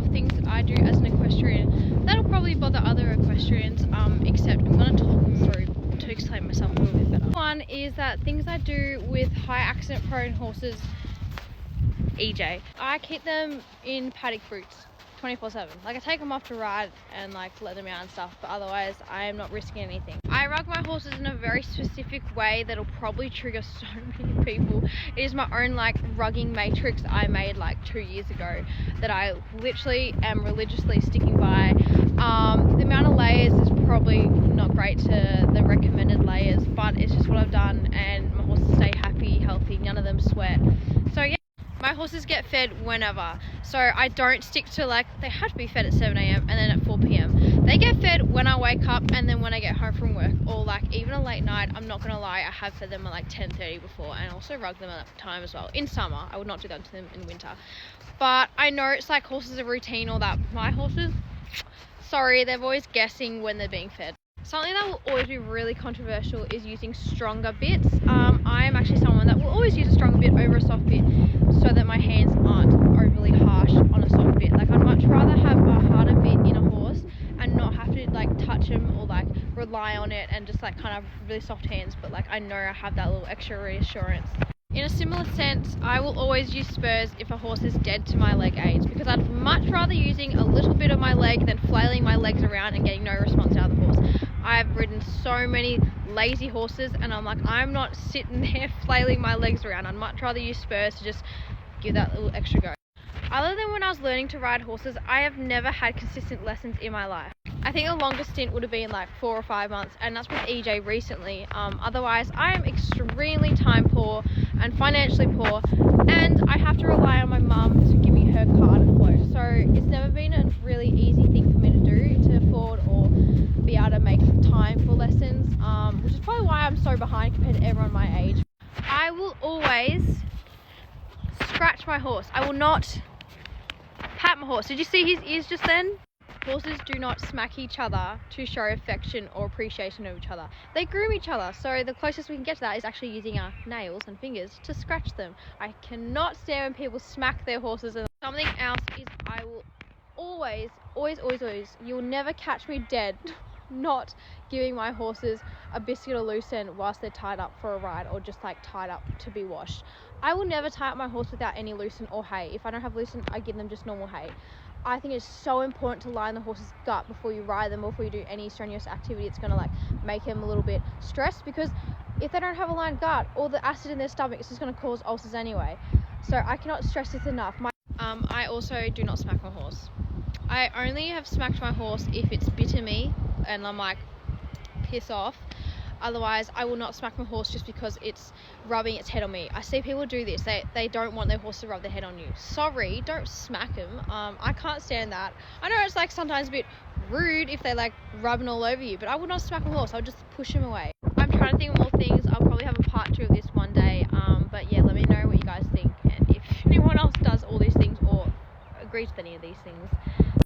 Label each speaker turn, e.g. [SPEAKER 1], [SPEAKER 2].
[SPEAKER 1] of things I do as an equestrian that'll probably bother other equestrians, except I'm going to talk them through to explain myself a little bit better. One is that things I do with high accident prone horses, EJ, I keep them in paddock fruits 24/7. Like, I take them off to ride and like let them out and stuff, but otherwise I am not risking anything. I rug my horses in a very specific way that'll probably trigger so many people. It is my own like rugging matrix I made like 2 years ago that I literally am religiously sticking by. The amount of layers is probably not great to the recommended layers, but it's just what I've done, and my horses stay happy, healthy, none of them sweat. So yeah, my horses get fed whenever, so I don't stick to like they have to be fed at 7 a.m. and then at 4 p.m. They get fed when I wake up and then when I get home from work, or like even a late night. I'm not gonna lie, I have fed them at like 10:30 before, and also rug them at that time as well. In summer, I would not do that to them in winter, but I know it's like horses are routine, all that. My horses, sorry, they're always guessing when they're being fed. Something that will always be really controversial is using stronger bits. I am actually someone that will always use a stronger bit over a soft bit so that my hands aren't overly harsh on a soft bit. Like, I'd much rather have a harder bit in a horse and not have to like touch them or like rely on it and just like kind of really soft hands, but like I know I have that little extra reassurance. In a similar sense, I will always use spurs if a horse is dead to my leg aids, because I'd much rather using a little bit of my leg than flailing my legs around and getting no response out of the horse. I've ridden so many lazy horses and I'm like, I'm not sitting there flailing my legs around. I'd much rather use spurs to just give that little extra go. Other than when I was learning to ride horses, I have never had consistent lessons in my life. I think the longest stint would have been like 4 or 5 months, and that's with EJ recently. Otherwise, I am extremely time poor and financially poor, and I have to rely on my mum to give me her car to float. So it's never been a really easy thing for me to do, to afford or be able to make time for lessons, which is probably why I'm so behind compared to everyone my age. I will always scratch my horse. I will not pat my horse. Did you see his ears just then? Horses do not smack each other to show affection or appreciation of each other. They groom each other, so the closest we can get to that is actually using our nails and fingers to scratch them. I cannot stand when people smack their horses. And something else is, I will always, you'll never catch me dead not giving my horses a biscuit or loose end whilst they're tied up for a ride or just like tied up to be washed. I will never tie up my horse without any lucerne or hay. If I don't have lucerne, I give them just normal hay. I think it's so important to line the horse's gut before you ride them or before you do any strenuous activity. It's going to like make them a little bit stressed, because if they don't have a lined gut, all the acid in their stomach is just going to cause ulcers anyway. So I cannot stress this enough. I also do not smack my horse. I only have smacked my horse if it's bitten me and I'm like, piss off. Otherwise, I will not smack my horse just because it's rubbing its head on me. I see people do this. They don't want their horse to rub their head on you. Sorry, don't smack them. I can't stand that. I know it's like sometimes a bit rude if they like rubbing all over you, but I would not smack a horse. I would just push him away. I'm trying to think of more things